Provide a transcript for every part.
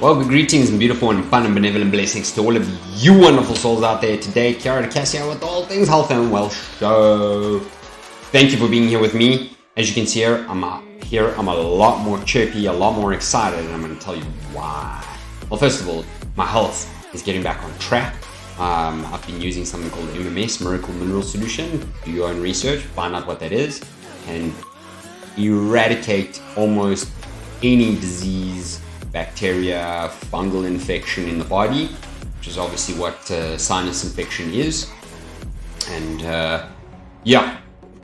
Well, good greetings and beautiful and fun and benevolent blessings to all of you wonderful souls out there today. Kiara Cassia with all things health and wealth show. Thank you for being here with me. As you can see here, I'm a lot more chirpy, a lot more excited, and I'm going to tell you why. Well, first of all, my health is getting back on track. I've been using something called MMS, Miracle Mineral Solution. Do your own research, find out what that is, and eradicate almost any disease, bacteria, fungal infection in the body, which is obviously what sinus infection is. And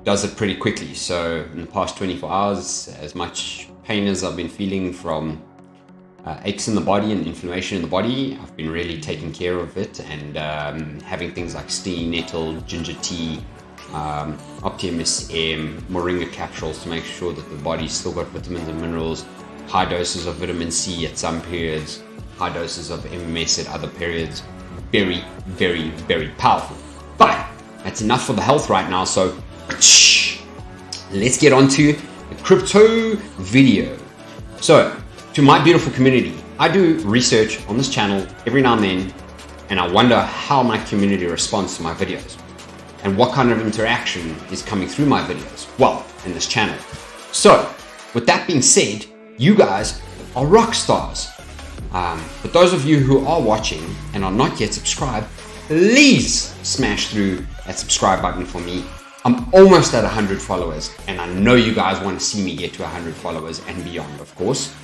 does it pretty quickly. So in the past 24 hours, as much pain as I've been feeling from aches in the body and inflammation in the body, I've been really taking care of it and having things like stinging nettle, ginger tea, Optimus M, moringa capsules to make sure that the body's still got vitamins and minerals, high doses of vitamin C at some periods, high doses of MMS at other periods. Very, very, very powerful. But that's enough for the health right now, so let's get on to the crypto video. So, to my beautiful community, I do research on this channel every now and then, and I wonder how my community responds to my videos and what kind of interaction is coming through my videos, well, in this channel. So, with that being said, you guys are rock stars. For those of you who are watching and are not yet subscribed, please smash through that subscribe button for me. I'm almost at 100 followers, and I know you guys want to see me get to 100 followers and beyond, of course.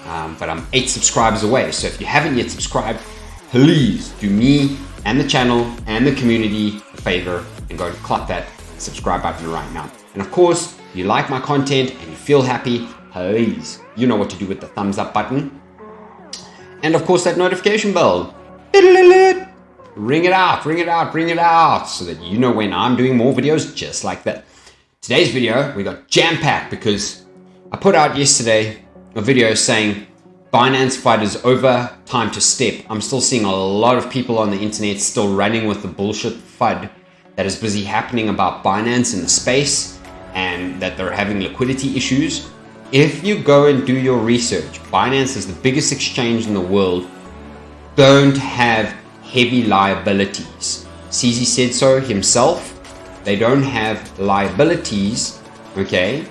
But I'm 8 subscribers away, so if you haven't yet subscribed, please do me and the channel and the community a favor and go and clap that subscribe button right now. And of course, if you like my content and you feel happy, please, you know what to do with the thumbs up button. And of course, that notification bell. Ring it out, ring it out, ring it out, so that you know when I'm doing more videos just like that. Today's video, we got jam-packed because I put out yesterday a video saying Binance FUD is over, time to step. I'm still seeing a lot of people on the internet still running with the bullshit FUD that is busy happening about Binance in the space and that they're having liquidity issues. If you go and do your research, Binance is the biggest exchange in the world, don't have heavy liabilities. CZ said so himself. They don't have liabilities, okay?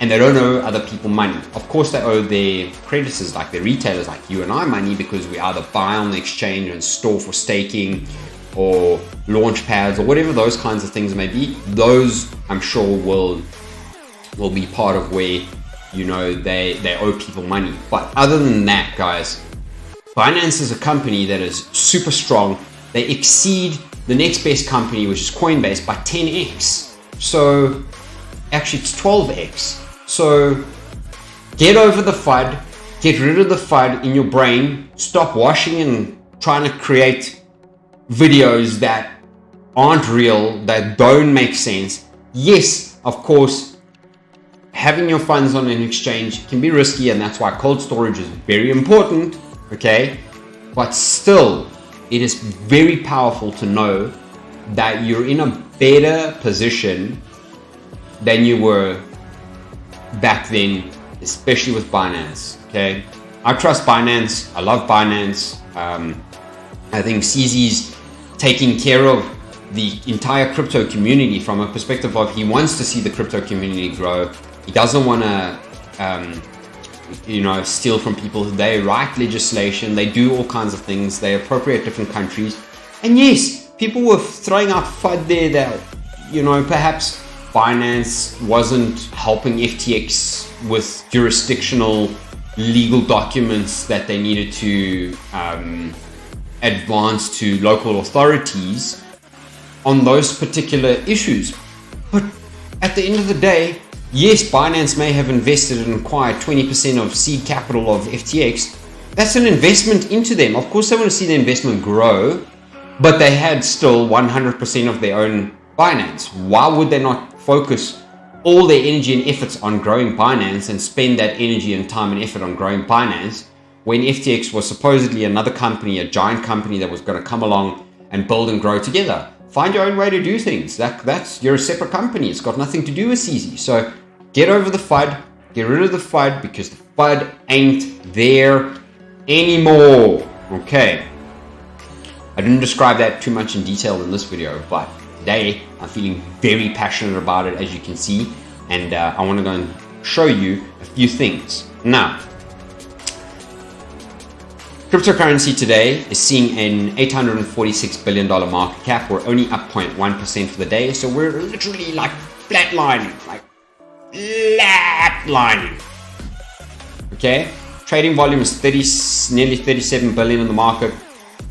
And they don't owe other people money. Of course, they owe their creditors, like their retailers, like you and I, money because we either buy on the exchange and store for staking or launch pads or whatever those kinds of things may be. Those, I'm sure, will be part of where, you know, they owe people money. But other than that, guys, Binance is a company that is super strong. They exceed the next best company, which is Coinbase, by 10x. So actually it's 12x. So get over the FUD, get rid of the FUD in your brain, stop washing and trying to create videos that aren't real, that don't make sense. Yes, of course, having your funds on an exchange can be risky, and that's why cold storage is very important, okay? But still, it is very powerful to know that you're in a better position than you were back then, especially with Binance, okay? I trust Binance. I love Binance. I think CZ's taking care of the entire crypto community from a perspective of he wants to see the crypto community grow. He doesn't want to, steal from people. They write legislation. They do all kinds of things. They appropriate different countries. And yes, people were throwing out FUD there that, perhaps Binance wasn't helping FTX with jurisdictional legal documents that they needed to advance to local authorities on those particular issues. But at the end of the day, yes, Binance may have invested and acquired 20% of seed capital of FTX. That's an investment into them. Of course, they want to see the investment grow, but they had still 100% of their own Binance. Why would they not focus all their energy and efforts on growing Binance and spend that energy and time and effort on growing Binance when FTX was supposedly another company, a giant company that was going to come along and build and grow together? Find your own way to do things. You're a separate company. It's got nothing to do with CZ. So get over the FUD, get rid of the FUD, because the FUD ain't there. anymore. Okay. I didn't describe that too much in detail in this video, but today I'm feeling very passionate about it, as you can see, and I want to go and show you a few things. Now, cryptocurrency today is seeing an $846 billion market cap. We're only up 0.1% for the day, so we're literally like flatlining, Okay, trading volume is nearly 37 billion in the market.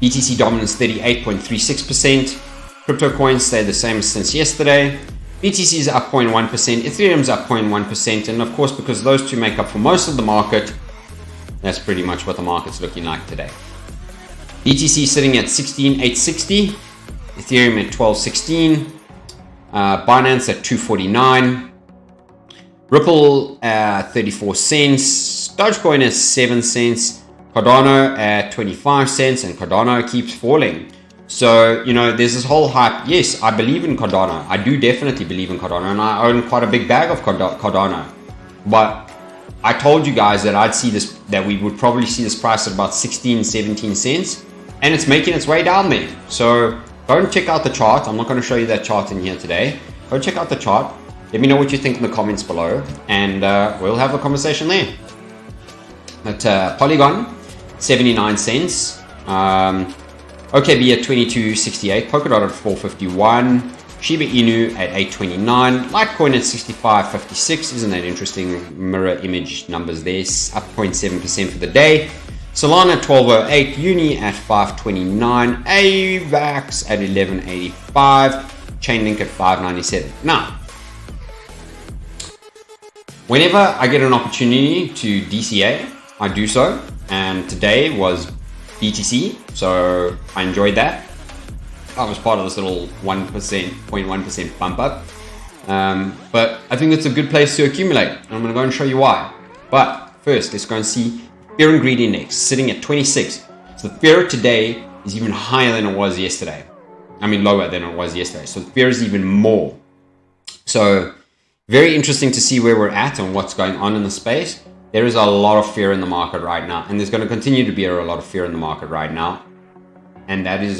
BTC dominance 38.36%. Crypto coins stay the same since yesterday. BTC is up 0.1%. Ethereum is up 0.1%. And of course, because those two make up for most of the market, that's pretty much what the market's looking like today. BTC sitting at 16,860. Ethereum at 1216. Binance at 249. Ripple at 34 cents. Dogecoin at 7 cents. Cardano at 25 cents, and Cardano keeps falling. So, you know, there's this whole hype. Yes, I believe in Cardano. I do definitely believe in Cardano, and I own quite a big bag of Cardano. But I told you guys that that we would probably see this price at about 16, 17 cents, and it's making its way down there. So go and check out the chart. I'm not going to show you that chart in here today. Go check out the chart. Let me know what you think in the comments below, and we'll have a conversation there. But Polygon, 79 cents. OKB at 22.68. Polkadot at 4.51. Shiba Inu at 8.29. Litecoin at 65.56. Isn't that interesting? Mirror image numbers there. Up 0.7% for the day. Solana at 12.08. Uni at 5.29. AVAX at 11.85. Chainlink at 5.97. Now, whenever I get an opportunity to DCA, I do so. And today was BTC, so I enjoyed that. I was part of this little 0.1% bump up. But I think it's a good place to accumulate. And I'm going to go and show you why. But first, let's go and see fear and greed index sitting at 26. So the fear today is even higher than it was yesterday. I mean, lower than it was yesterday. So the fear is even more. So very interesting to see where we're at and what's going on in the space. There is a lot of fear in the market right now, and there's going to continue to be a lot of fear in the market right now. And that is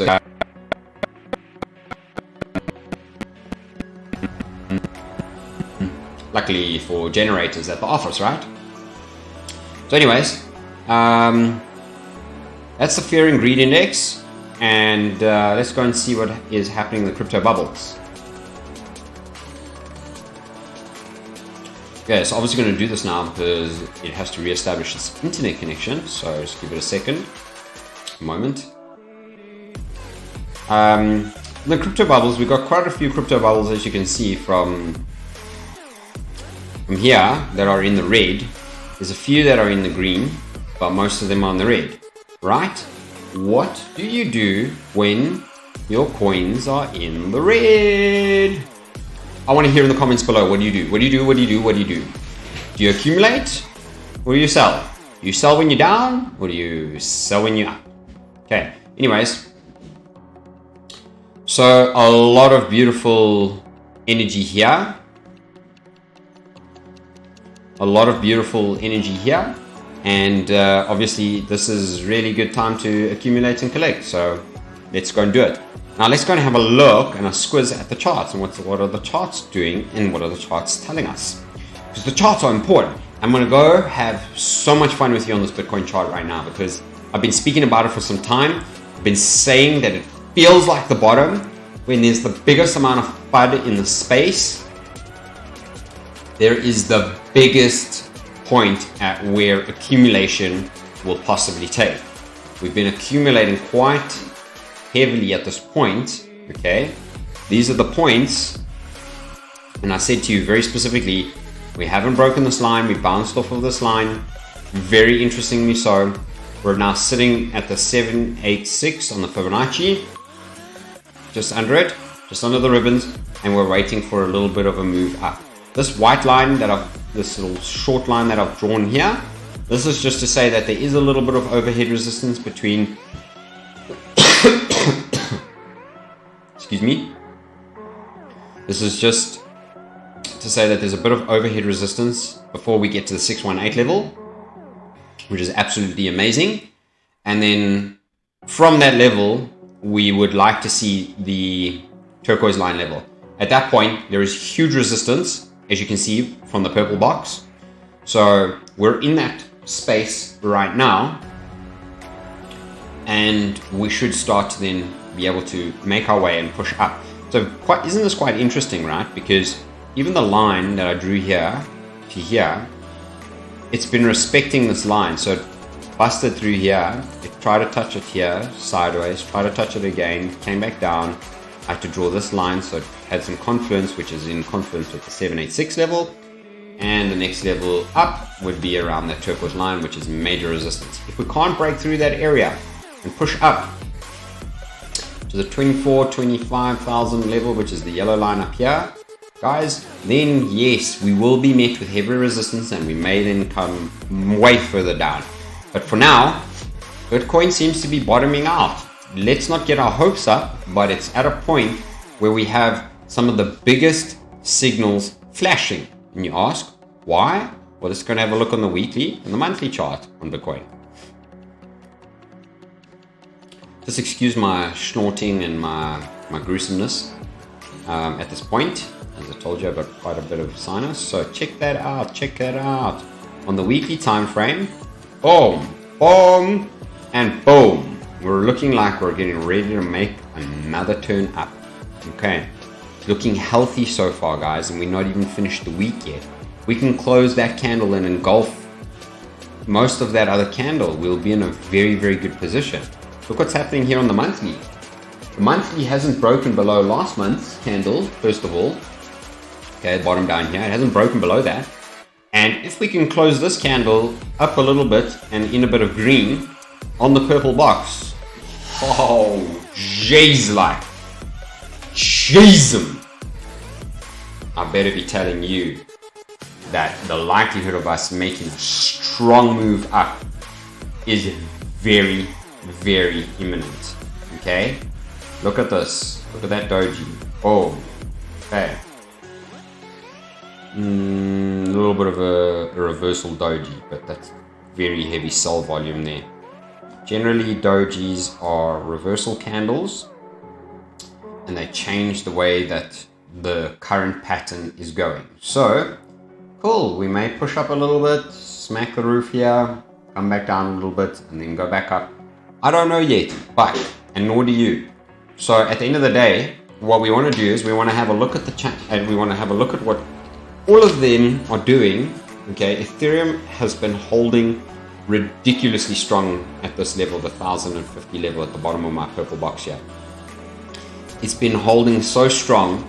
luckily for generators at the office, right? So anyways, that's the fear and greed index, and let's go and see what is happening in the crypto bubbles. Okay, so obviously going to do this now because it has to reestablish its internet connection. So just give it a second, a moment. The crypto bubbles, we've got quite a few crypto bubbles, as you can see from here, that are in the red. There's a few that are in the green, but most of them are in the red, right? What do you do when your coins are in the red? I want to hear in the comments below. What do you do? What do you do? What do you do? What do you do? Do you accumulate or do you sell? Do you sell when you're down or do you sell when you're up? Okay. Anyways, so a lot of beautiful energy here. A lot of beautiful energy here. And obviously this is really good time to accumulate and collect. So let's go and do it. Now let's go and have a look and a squiz at the charts and what are the charts doing and what are the charts telling us. Because the charts are important. I'm going to go have so much fun with you on this Bitcoin chart right now because I've been speaking about it for some time. I've been saying that it feels like the bottom when there's the biggest amount of FUD in the space. There is the biggest point at where accumulation will possibly take. We've been accumulating quite heavily at this point, okay? These are the points, and I said to you very specifically, we haven't broken this line, we bounced off of this line, very interestingly so. We're now sitting at the 786 on the Fibonacci, just under it, just under the ribbons, and we're waiting for a little bit of a move up. This white line this little short line that I've drawn here, this is just to say that there is a little bit of overhead resistance between excuse me. This is just to say that there's a bit of overhead resistance before we get to the 618 level, which is absolutely amazing. And then from that level, we would like to see the turquoise line level. At that point, there is huge resistance, as you can see from the purple box. So we're in that space right now, and we should start to then be able to make our way and push up. So isn't this quite interesting, right? Because even the line that I drew here to here, it's been respecting this line. So it busted through here, it tried to touch it here, sideways, tried to touch it again, came back down. I had to draw this line, so it had some confluence, which is in confluence with the 786 level. And the next level up would be around that turquoise line, which is major resistance. If we can't break through that area and push up to the 25,000 level, which is the yellow line up here, guys, then yes, we will be met with heavy resistance and we may then come way further down. But for now, Bitcoin seems to be bottoming out. Let's not get our hopes up, but it's at a point where we have some of the biggest signals flashing. And you ask, why? Well, let's go and have a look on the weekly and the monthly chart on Bitcoin. Just excuse my snorting and my gruesomeness at this point. As I told you, I've got quite a bit of sinus. So check that out, check that out. On the weekly time frame, boom, boom, and boom. We're looking like we're getting ready to make another turn up. Okay, looking healthy so far, guys, and we're not even finished the week yet. We can close that candle and engulf most of that other candle. We'll be in a very, very good position. Look what's happening here on the monthly. The monthly hasn't broken below last month's candle, first of all. Okay, bottom down here, it hasn't broken below that. And if we can close this candle up a little bit and in a bit of green on the purple box, oh, jeez, like, jeez, I better be telling you that the likelihood of us making a strong move up is very, very imminent. Okay, look at this, look at that doji. Oh, okay, a little bit of a reversal doji, but that's very heavy sell volume there. Generally, dojis are reversal candles, and they change the way that the current pattern is going. So cool, we may push up a little bit, smack the roof here, come back down a little bit, and then go back up. I don't know yet, but, and nor do you. So at the end of the day, what we want to do is we want to have a look at the chat, and we want to have a look at what all of them are doing. Okay, Ethereum has been holding ridiculously strong at this level, the 1050 level at the bottom of my purple box here. It's been holding so strong,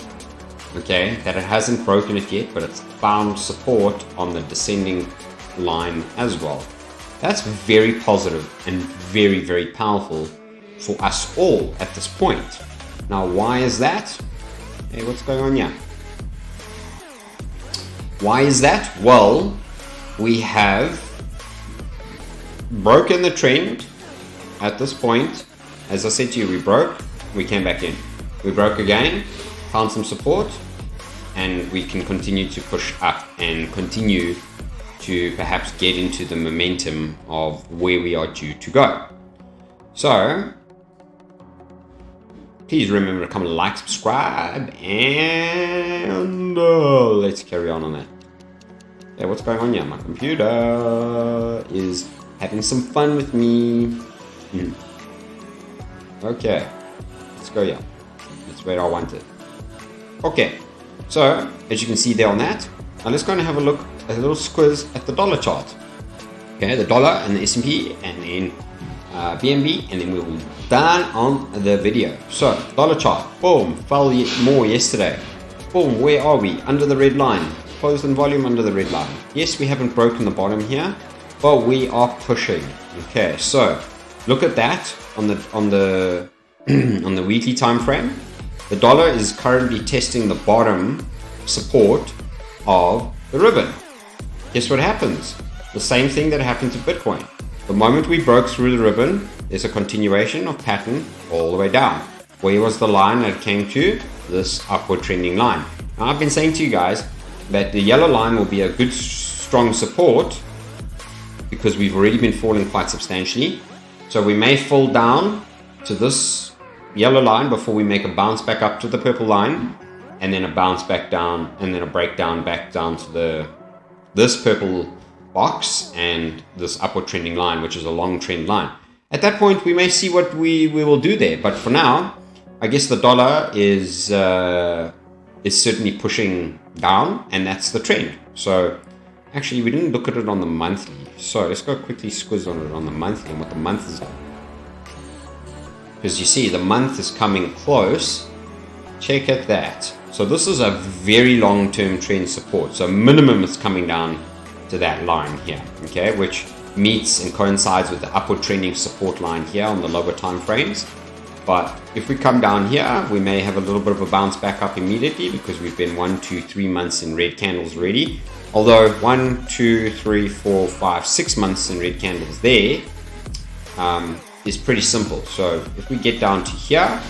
okay, that it hasn't broken it yet, but it's found support on the descending line as well. That's very positive and very, very powerful for us all at this point. Now, why is that? Hey, what's going on here? Why is that? Well, we have broken the trend at this point. As I said to you, we broke, we came back in. We broke again, found some support, and we can continue to push up and continue to perhaps get into the momentum of where we are due to go. So please remember to come like, subscribe, and let's carry on that. Yeah, what's going on here? My computer is having some fun with me. Okay, let's go here. That's where I want it. Okay, so as you can see there on that, now let's go and have a look, a little squiz at the dollar chart. Okay, the dollar and the S&P, and then BNB, and then we'll be done on the video. So dollar chart, boom, fell more yesterday. Boom, where are we? Under the red line. Closed in volume under the red line. Yes, we haven't broken the bottom here, but we are pushing. Okay, so look at that on the on the weekly time frame. The dollar is currently testing the bottom support of the ribbon. Guess what happens? The same thing that happened to Bitcoin. The moment we broke through the ribbon, there's a continuation of pattern all the way down. Where was the line that came to? This upward trending line. Now, I've been saying to you guys that the yellow line will be a good strong support because we've already been falling quite substantially. So we may fall down to this yellow line before we make a bounce back up to the purple line, and then a bounce back down, and then a breakdown back down to this purple box and this upward trending line, which is a long trend line. At that point, we may see what we will do there. But for now, I guess the dollar is certainly pushing down, and that's the trend. So actually, we didn't look at it on the monthly. So let's go quickly squiz on it on the monthly and what the month is. Because you see, the month is coming close. Check at that. So this is a very long-term trend support. So minimum is coming down to that line here, okay, which meets and coincides with the upward trending support line here on the lower time frames. But if we come down here, we may have a little bit of a bounce back up immediately because we've been 1, 2, 3 months in red candles already. Although 1, 2, 3, 4, 5, 6 months in red candles there is pretty simple. So if we get down to here,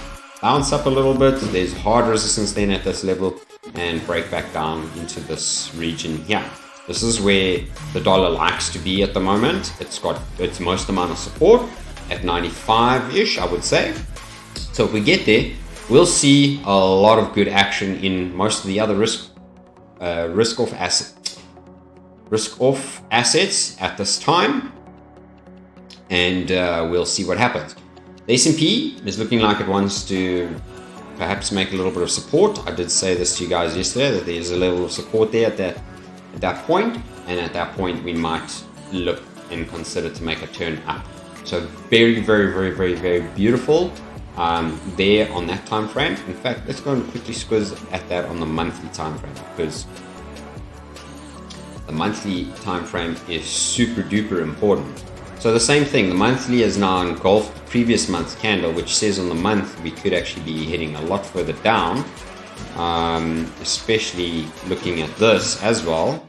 bounce up a little bit, there's hard resistance then at this level, and break back down into this region here. This is where the dollar likes to be at the moment. It's got its most amount of support at 95-ish, I would say. So if we get there, we'll see a lot of good action in most of the other risk-off assets at this time, and we'll see what happens. The S&P is looking like it wants to perhaps make a little bit of support. I did say this to you guys yesterday, that there's a level of support there at that point, and at that point we might look and consider to make a turn up. So very, very, very, very, very beautiful there on that time frame. In fact, let's go and quickly squiz at that on the monthly time frame, because the monthly time frame is super duper important. So the same thing, the monthly is now engulfed the previous month's candle, which says on the month we could actually be heading a lot further down, especially looking at this as well.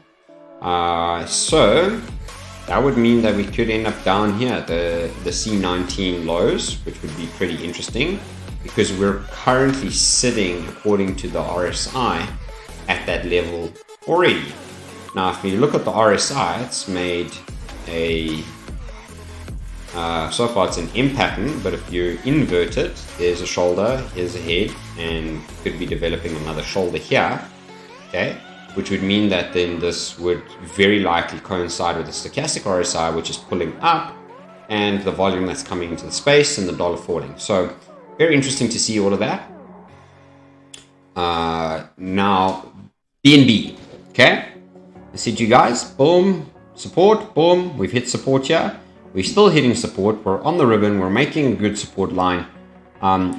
So that would mean that we could end up down here at the C19 lows, which would be pretty interesting because we're currently sitting, according to the RSI, at that level already. Now, if you look at the RSI, it's made a so far it's an M pattern, but if you invert it, there's a shoulder, here's a head, and could be developing another shoulder here, okay? Which would mean that then this would very likely coincide with the stochastic RSI, which is pulling up, and the volume that's coming into the space and the dollar falling. So very interesting to see all of that. Now, BNB, okay? I said to you guys, boom, support, boom, we've hit support here. We're still hitting support. We're on the ribbon. We're making a good support line.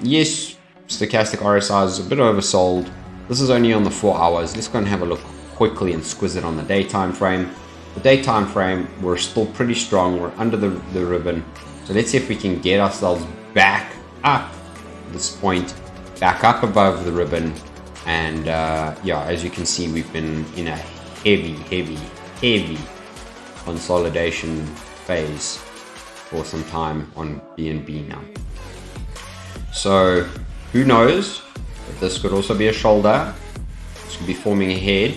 Yes, stochastic RSI is a bit oversold. This is only on the 4 hours. Let's go and have a look quickly and squiz it on the daytime frame. The daytime frame, we're still pretty strong. We're under the ribbon. So let's see if we can get ourselves back up at this point, back up above the ribbon. And yeah, as you can see, we've been in a heavy consolidation phase for some time on BNB now. So who knows, but this could also be a shoulder. This could be forming a head,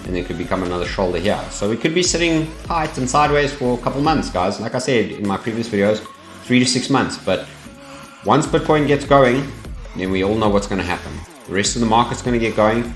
and there could become another shoulder here. So we could be sitting tight and sideways for a couple months, guys. Like I said in my previous videos, 3 to 6 months. But once Bitcoin gets going, then we all know what's going to happen. The rest of the market's going to get going.